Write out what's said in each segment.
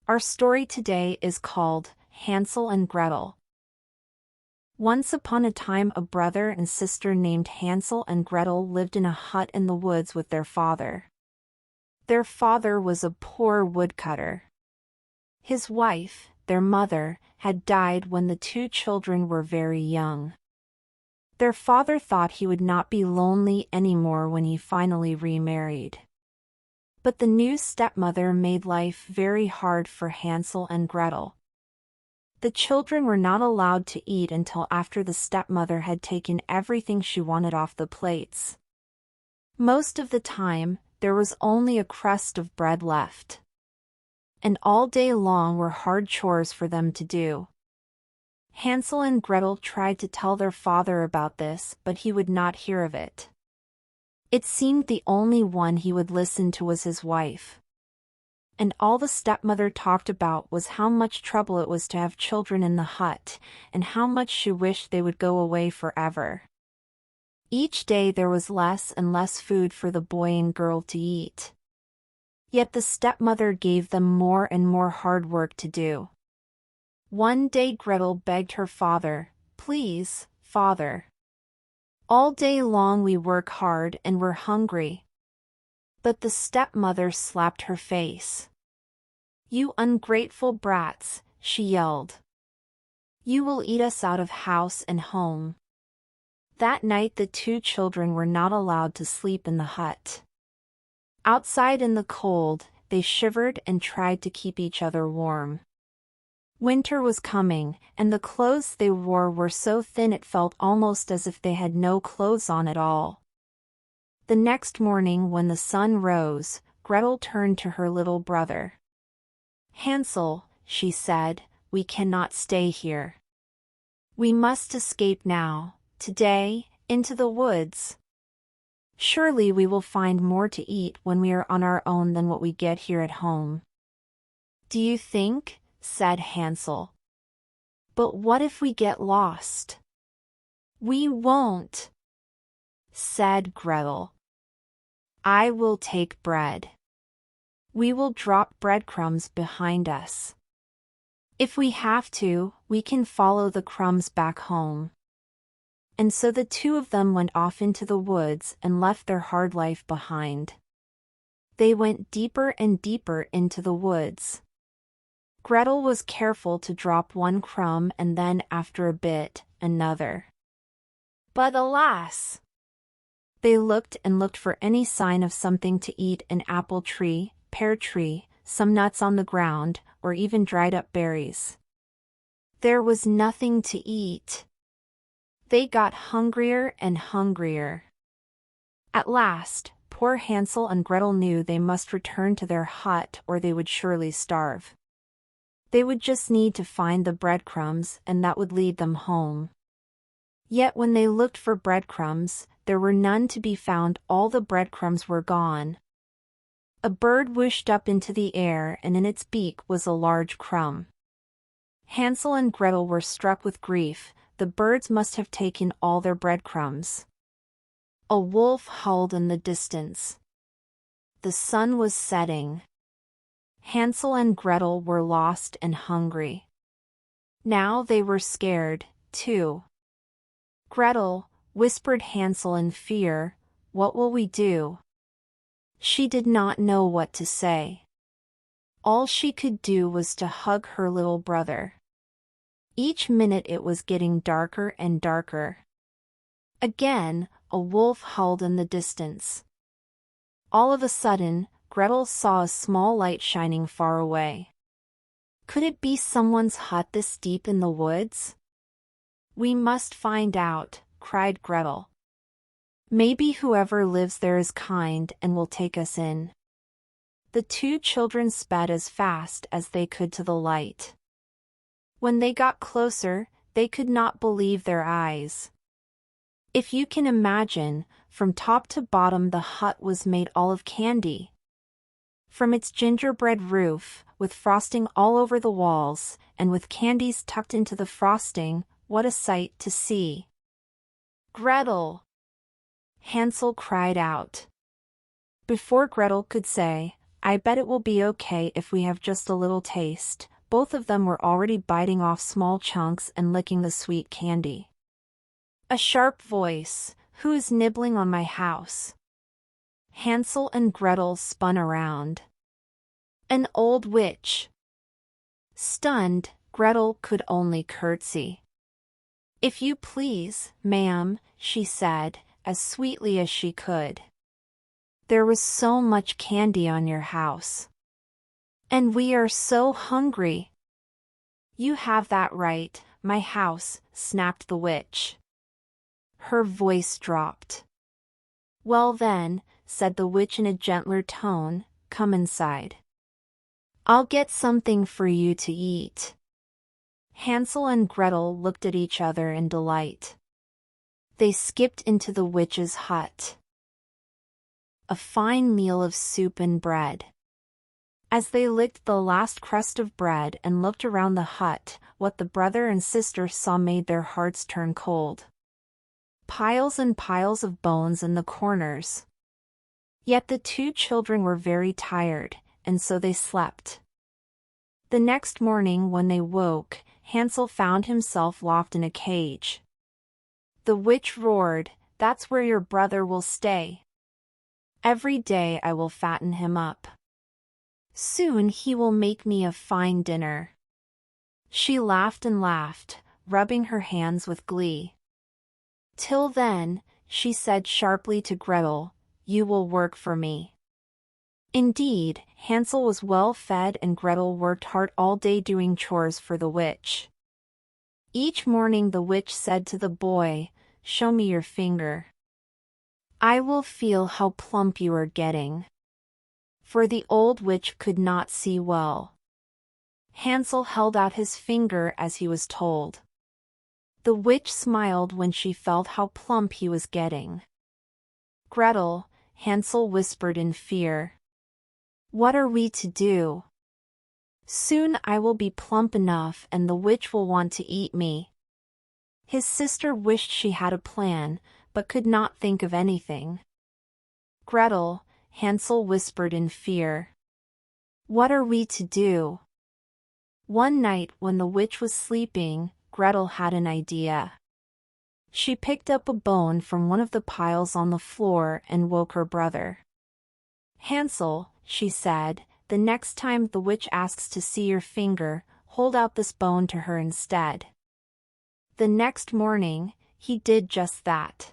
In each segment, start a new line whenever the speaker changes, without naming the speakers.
Our story today is called Hansel and Gretel. Once upon a time, a brother and sister named Hansel and Gretel lived in a hut in the woods with their father. Their father was a poor woodcutter. His wife, their mother, had died when the two children were very young. Their father thought he would not be lonely anymore when he finally remarried. But the new stepmother made life very hard for Hansel and Gretel. The children were not allowed to eat until after the stepmother had taken everything she wanted off the plates. Most of the time, there was only a crust of bread left. And all day long were hard chores for them to do. Hansel and Gretel tried to tell their father about this, but he would not hear of it. It seemed the only one he would listen to was his wife. And all the stepmother talked about was how much trouble it was to have children in the hut, and how much she wished they would go away forever. Each day there was less and less food for the boy and girl to eat. Yet the stepmother gave them more and more hard work to do. One day Gretel begged her father, "Please, father. All day long we work hard and we're hungry." But the stepmother slapped her face. "You ungrateful brats," she yelled. "You will eat us out of house and home." That night the two children were not allowed to sleep in the hut. Outside in the cold, they shivered and tried to keep each other warm. Winter was coming, and the clothes they wore were so thin it felt almost as if they had no clothes on at all. The next morning when the sun rose, Gretel turned to her little brother. "Hansel," she said, "we cannot stay here. We must escape now, today, into the woods. Surely we will find more to eat when we are on our own than what we get here at home." "Do you think?" said Hansel. "But what if we get lost?" "We won't," said Gretel. "I will take bread. We will drop breadcrumbs behind us. If we have to, we can follow the crumbs back home." And so the two of them went off into the woods and left their hard life behind. They went deeper and deeper into the woods. Gretel was careful to drop one crumb and then, after a bit, another. But alas! They looked and looked for any sign of something to eat: an apple tree, pear tree, some nuts on the ground, or even dried up berries. There was nothing to eat. They got hungrier and hungrier. At last, poor Hansel and Gretel knew they must return to their hut or they would surely starve. They would just need to find the breadcrumbs, and that would lead them home. Yet when they looked for breadcrumbs, there were none to be found. All the breadcrumbs were gone. A bird whooshed up into the air, and in its beak was a large crumb. Hansel and Gretel were struck with grief. The birds must have taken all their breadcrumbs. A wolf howled in the distance. The sun was setting. Hansel and Gretel were lost and hungry. Now they were scared, too. "Gretel," whispered Hansel in fear, "what will we do?" She did not know what to say. All she could do was to hug her little brother. Each minute it was getting darker and darker. Again, a wolf howled in the distance. All of a sudden, Gretel saw a small light shining far away. Could it be someone's hut this deep in the woods? "We must find out," cried Gretel. "Maybe whoever lives there is kind and will take us in." The two children sped as fast as they could to the light. When they got closer, they could not believe their eyes. If you can imagine, from top to bottom the hut was made all of candy. From its gingerbread roof, with frosting all over the walls, and with candies tucked into the frosting, what a sight to see! "Gretel!" Hansel cried out. Before Gretel could say, I bet it will be okay if we have just a little taste." Both of them were already biting off small chunks and licking the sweet candy. A sharp voice, "Who is nibbling on my house?" Hansel and Gretel spun around. An old witch. Stunned, Gretel could only curtsy. "If you please, ma'am," she said, as sweetly as she could. "There was so much candy on your house. And we are so hungry." "You have that right, my house," snapped the witch. Her voice dropped. "Well then," said the witch in a gentler tone, "come inside. I'll get something for you to eat." Hansel and Gretel looked at each other in delight. They skipped into the witch's hut. A fine meal of soup and bread. As they licked the last crust of bread and looked around the hut, what the brother and sister saw made their hearts turn cold. Piles and piles of bones in the corners. Yet the two children were very tired, and so they slept. The next morning when they woke, Hansel found himself locked in a cage. The witch roared, "That's where your brother will stay. Every day I will fatten him up. Soon he will make me a fine dinner." She laughed and laughed, rubbing her hands with glee. "Till then," she said sharply to Gretel, "you will work for me." Indeed, Hansel was well fed and Gretel worked hard all day doing chores for the witch. Each morning the witch said to the boy, "Show me your finger. I will feel how plump you are getting." For the old witch could not see well. Hansel held out his finger as he was told. The witch smiled when she felt how plump he was getting. "Gretel," Hansel whispered in fear. "What are we to do? Soon I will be plump enough and the witch will want to eat me." His sister wished she had a plan, but could not think of anything. "Gretel," Hansel whispered in fear. "What are we to do?" One night when the witch was sleeping, Gretel had an idea. She picked up a bone from one of the piles on the floor and woke her brother. "Hansel," she said, "the next time the witch asks to see your finger, hold out this bone to her instead." The next morning, he did just that.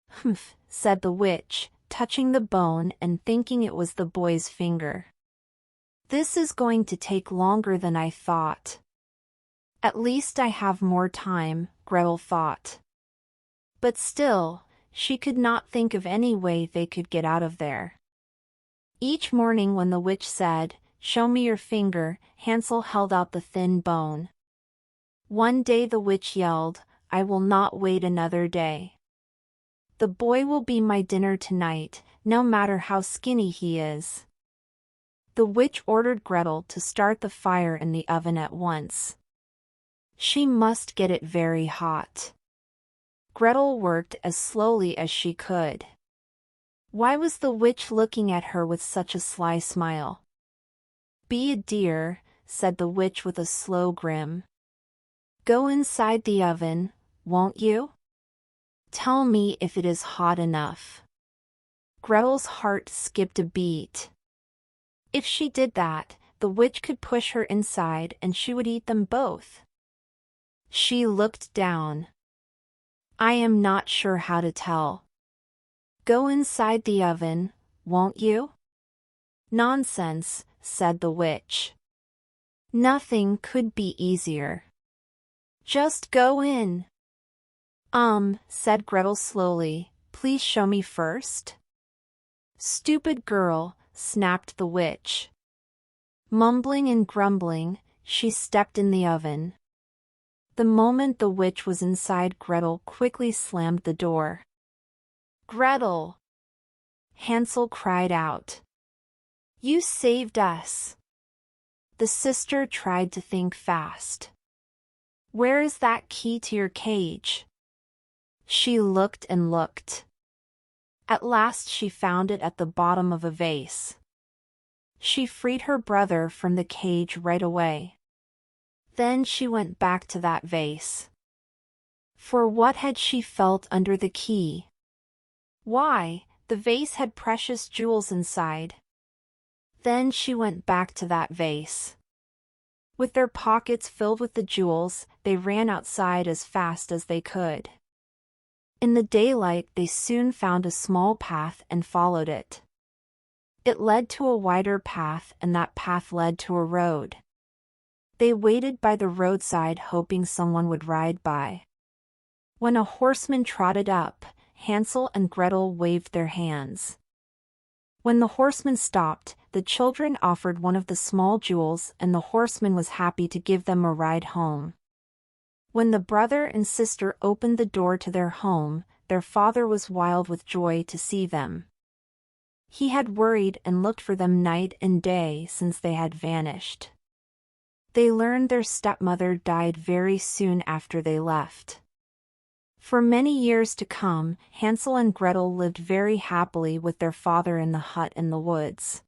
"Humph," said the witch, touching the bone and thinking it was the boy's finger. "This is going to take longer than I thought." "At least I have more time," Gretel thought. But still, she could not think of any way they could get out of there. Each morning when the witch said, "Show me your finger," Hansel held out the thin bone. One day the witch yelled, "I will not wait another day. The boy will be my dinner tonight, no matter how skinny he is." The witch ordered Gretel to start the fire in the oven at once. She must get it very hot. Gretel worked as slowly as she could. Why was the witch looking at her with such a sly smile? "Be a dear," said the witch with a slow grin. "Go inside the oven, won't you? Tell me if it is hot enough." Gretel's heart skipped a beat. If she did that, the witch could push her inside and she would eat them both. She looked down. "I am not sure how to tell." "Go inside the oven, won't you?" "Nonsense," said the witch. "Nothing could be easier. Just go in." Said Gretel slowly, "Please show me first." "Stupid girl," snapped the witch. Mumbling and grumbling, she stepped in the oven. The moment the witch was inside, Gretel quickly slammed the door. "Gretel!" Hansel cried out. "You saved us." The sister tried to think fast. "Where is that key to your cage?" She looked and looked. At last she found it at the bottom of a vase. She freed her brother from the cage right away. Then she went back to that vase. For what had she felt under the key? Why, the vase had precious jewels inside. Then she went back to that vase. With their pockets filled with the jewels, they ran outside as fast as they could. In the daylight they soon found a small path and followed it. It led to a wider path, and that path led to a road. They waited by the roadside hoping someone would ride by. When a horseman trotted up, Hansel and Gretel waved their hands. When the horseman stopped, the children offered one of the small jewels, and the horseman was happy to give them a ride home. When the brother and sister opened the door to their home, their father was wild with joy to see them. He had worried and looked for them night and day since they had vanished. They learned their stepmother died very soon after they left. For many years to come, Hansel and Gretel lived very happily with their father in the hut in the woods.